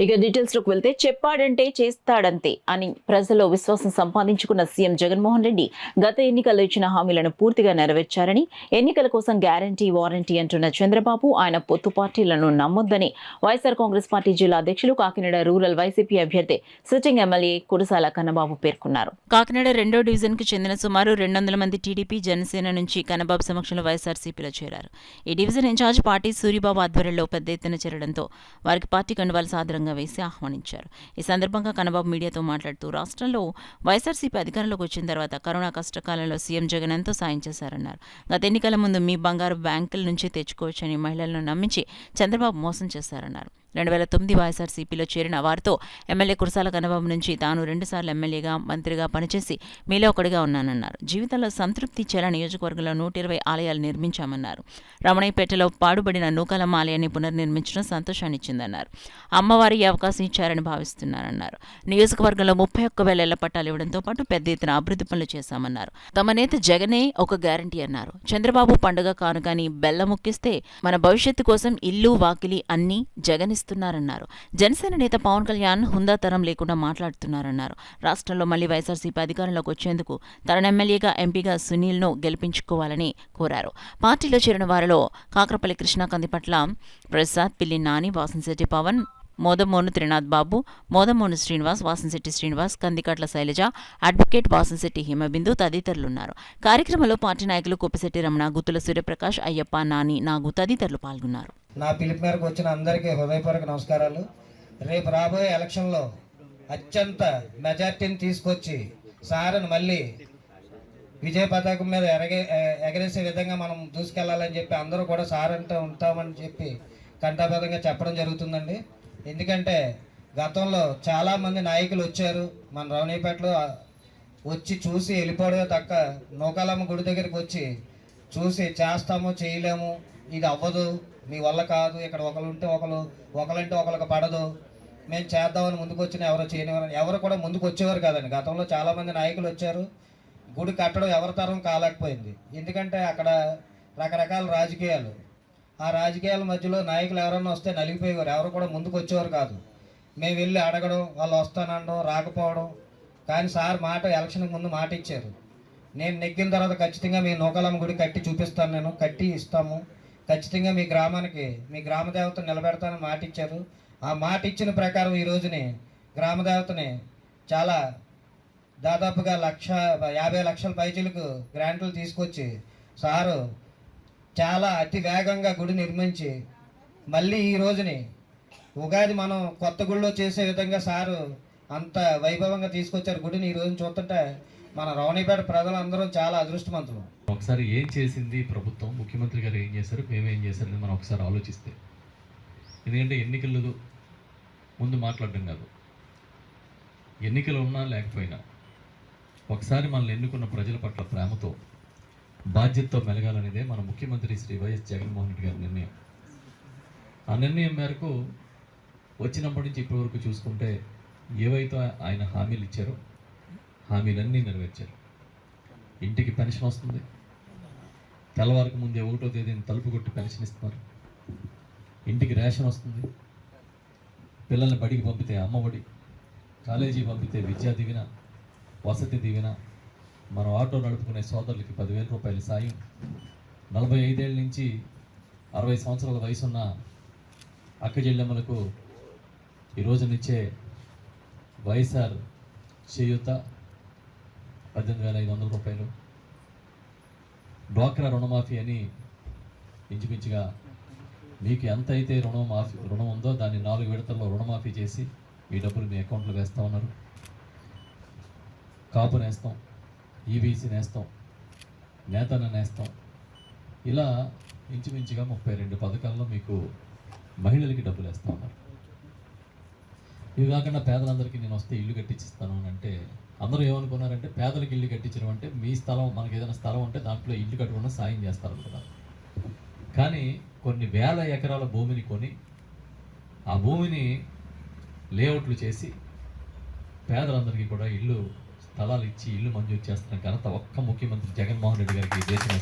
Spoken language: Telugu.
ఇక డీటెయిల్స్ లోకి వెళ్తే చెప్పాడంటే చేస్తాడంతే అని ప్రజల్లో విశ్వాసం సంపాదించుకున్న సీఎం జగన్మోహన్ రెడ్డి గత ఎన్నికల్లో ఇచ్చిన హామీలను పూర్తిగా నెరవేర్చారని, ఎన్నికల కోసం గ్యారంటీ వారంటీ అంటున్న చంద్రబాబు ఆయన పొత్తు పార్టీలను నమ్మొద్దని వైఎస్ఆర్ కాంగ్రెస్ పార్టీ జిల్లా అధ్యక్షులు కాకినాడ రూరల్ వైసీపీ అభ్యర్థి సిట్టింగ్ ఎమ్మెల్యే కురసాల కన్నబాబు పేర్కొన్నారు. కాకినాడ 2వ డివిజన్ కు చెందిన సుమారు 200 మంది టీడీపీ జనసేన నుంచి కన్నబాబు సమక్షంలో వైఎస్ఆర్సీపీలో చేరారు. ఈ డివిజన్ ఇన్ఛార్జ్ పార్టీ సూరిబాబు ఆధ్వర్యంలో పెద్ద ఎత్తున చేరడంతో వారికి పార్టీ కండువాలు సాదరంగా వేసి ఆహ్వానించారు. ఈ సందర్భంగా కన్నబాబు మీడియాతో మాట్లాడుతూ రాష్ట్రంలో వైఎస్ఆర్సీపీ అధికారంలోకి వచ్చిన తర్వాత కరోనా కష్టకాలంలో సీఎం జగన్ ఎంతో సాయం చేశారన్నారు. గత ఎన్నికల ముందు మీ బంగారు బ్యాంకుల నుంచి తెచ్చుకోవచ్చని మహిళలను నమ్మించి చంద్రబాబు మోసం చేశారన్నారు. 2009 వైఎస్ఆర్సీపీలో చేరిన వారితో ఎమ్మెల్యే కురసాల కన్నబాబు నుంచి తాను 2 సార్లు ఎమ్మెల్యేగా, మంత్రిగా పనిచేసి మీలో ఒకటిగా ఉన్నానన్నారు. జీవితంలో సంతృప్తి ఇచ్చేలా నియోజకవర్గంలో 120 ఆలయాలు నిర్మించామన్నారు. రమణయ్యపేటలో పాడుబడిన నూకాలమ్మ ఆలయాన్ని పునర్నిర్మించడం సంతోషాన్ని ఇచ్చిందన్నారు. అమ్మవారి అవకాశం ఇచ్చారని భావిస్తున్నారన్నారు. నియోజకవర్గంలో 31,000 ఇళ్ల పట్టాలు ఇవ్వడంతో పాటు పెద్ద ఎత్తున అభివృద్ధి పనులు చేశామన్నారు. తమ నేత జగనే ఒక గ్యారంటీ అన్నారు. చంద్రబాబు పండుగ కానుకని బెల్లముక్కిస్తే మన భవిష్యత్తు కోసం ఇల్లు వాకిలి అన్నీ జగనిస్తున్నారన్నారు. జనసేన నేత పవన్ కళ్యాణ్ హుందాతరం లేకుండా మాట్లాడుతున్నారన్నారు. రాష్ట్రంలో మళ్లీ వైఎస్ఆర్సీపీ అధికారంలోకి వచ్చేందుకు తన ఎమ్మెల్యేగా, ఎంపీగా సునీల్ను గెలిపించుకోవాలని కోరారు. పార్టీలో చేరిన వారిలో కాకరపల్లి కృష్ణ, కందిపట్ల ప్రసాద్, పిల్లి నాని, వాసంశెట్టి పవన్, మోదమోను త్రినాథ్ బాబు, మోదమోను శ్రీనివాస్, వాసంశెట్టి శ్రీనివాస్, కందికట్ల శైలజ, అడ్వకేట్ వాసంశెట్టి హిమబిందు తదితరులున్నారు. కార్యక్రమంలో పార్టీ నాయకులు కొప్పిశెట్టి రమణ, గుత్తుల సూర్యప్రకాష్, అయ్యప్ప, నాని, నాగు తదితరులు పాల్గొన్నారు. నా పిలుపు మేరకు వచ్చిన అందరికీ హృదయపూర్వక నమస్కారాలు. రేపు రాబోయే ఎలక్షన్లో అత్యంత మెజార్టీని తీసుకొచ్చి సార్ను మళ్ళీ విజయ పతాకం మీద ఎగరేసే విధంగా మనం దూసుకెళ్లాలని చెప్పి అందరూ కూడా సార్ అంటే ఉంటామని చెప్పి కంఠాబద్ధంగా చెప్పడం జరుగుతుందండి. ఎందుకంటే గతంలో చాలామంది నాయకులు వచ్చారు మన రవణీపేటలో, వచ్చి చూసి వెళ్ళిపోవడమే తక్క నూకాలమ్మ గుడి దగ్గరికి వచ్చి చూసి చేస్తాము, చేయలేము, ఇది అవ్వదు, మీ వల్ల కాదు, ఇక్కడ ఒకరంటే ఒకరికి పడదు, మేము చేద్దామని ముందుకు వచ్చిన ఎవరో చేయనివారని ఎవరు కూడా ముందుకు వచ్చేవారు కాదండి. గతంలో చాలామంది నాయకులు వచ్చారు, గుడి కట్టడం ఎవరి తరం కాలేకపోయింది. ఎందుకంటే అక్కడ రకరకాల రాజకీయాలు, ఆ రాజకీయాల మధ్యలో నాయకులు ఎవరన్నా వస్తే నలిగిపోయేవారు, ఎవరు కూడా ముందుకు వచ్చేవారు కాదు. మేము వెళ్ళి అడగడం, వాళ్ళు వస్తానడం, రాకపోవడం. కానీ సార్ ఎలక్షన్కి ముందు మాట ఇచ్చారు, నేను నెగ్గిన తర్వాత ఖచ్చితంగా మీ నూకాలమ్మ గుడి కట్టి చూపిస్తాను, నేను కట్టి ఇస్తాము, ఖచ్చితంగా మీ గ్రామానికి మీ గ్రామదేవతను నిలబెడతానని మాట ఇచ్చారు. ఆ మాట ఇచ్చిన ప్రకారం ఈ రోజుని గ్రామదేవతని చాలా దాదాపుగా 1,50,00,000 పైచీలకు గ్రాంట్లు తీసుకొచ్చి సారు చాలా అతి వేగంగా గుడి నిర్మించి మళ్ళీ ఈ రోజుని ఉగాది మనం కొత్త గుడిలో చేసే విధంగా సారు అంత వైభవంగా తీసుకొచ్చారు గుడిని. ఈ రోజున చూస్తుంటే మన రవణీపేట ప్రజలందరూ చాలా అదృష్టవంతులు. ఒకసారి ఏం చేసింది ప్రభుత్వం, ముఖ్యమంత్రి గారు ఏం చేశారు, మేమేం చేశారని మనం ఒకసారి ఆలోచిస్తే, ఎందుకంటే ఎన్నికలు ముందు మాట్లాడడం కాదు, ఎన్నికలు ఉన్నా లేకపోయినా ఒకసారి మనల్ని ఎన్నుకున్న ప్రజల పట్ల ప్రేమతో, బాధ్యతతో మెలగాలనేదే మన ముఖ్యమంత్రి శ్రీ వైఎస్ జగన్మోహన్ రెడ్డి గారి నిర్ణయం. ఆ నిర్ణయం మేరకు వచ్చినప్పటి నుంచి ఇప్పటి వరకు చూసుకుంటే ఏవైతే ఆయన హామీలు ఇచ్చారో హామీలన్నీ నెరవేర్చారు. ఇంటికి పెన్షన్ వస్తుంది, తెల్లవారికి ముందే 1వ తేదీని తలుపు కొట్టి పెన్షన్ ఇస్తున్నారు, ఇంటికి రేషన్ వస్తుంది, పిల్లల్ని బడికి పంపితే అమ్మఒడి, కాలేజీ పంపితే విద్యా దీవెన, వసతి దీవెన, మనం ఆటో నడుపుకునే సోదరులకి 10,000 రూపాయల సాయం, 45 ఏళ్ళ నుంచి 60 సంవత్సరాల వయసున్న అక్క చెల్లెమ్మలకు ఈరోజు నుంచే వైఎస్ఆర్ చేయూత 18,500 రూపాయలు, డ్వాక్రా రుణమాఫీ అని ఇంచుమించుగా మీకు ఎంత అయితే రుణం ఉందో దాన్ని 4 విడతల్లో రుణమాఫీ చేసి మీ డబ్బులు మీ అకౌంట్లో వేస్తూ ఉన్నారు. కాపు నేస్తాం, ఈబీసీ నేస్తాం, నేతన్న నేస్తాం, ఇలా ఇంచుమించుగా 32 పథకాల్లో మీకు మహిళలకి డబ్బులు వేస్తూ ఉన్నారు. ఇవి కాకుండా పేదలందరికీ నేను వస్తే ఇల్లు కట్టించిస్తాను అని అంటే అందరూ ఏమనుకున్నారంటే పేదలకు ఇల్లు కట్టించడం అంటే మీ స్థలం, మనకి ఏదైనా స్థలం ఉంటే దాంట్లో ఇల్లు కట్టుకున్న సాయం చేస్తారనుకున్నారు. కానీ కొన్ని వేల ఎకరాల భూమిని కొని ఆ భూమిని లేఅవుట్లు చేసి పేదలందరికీ కూడా ఇల్లు స్థలాలు ఇచ్చి ఇల్లు మంజూరు చేస్తున్న ఘనత ఒక్క ముఖ్యమంత్రి జగన్మోహన్ రెడ్డి గారికి దేశం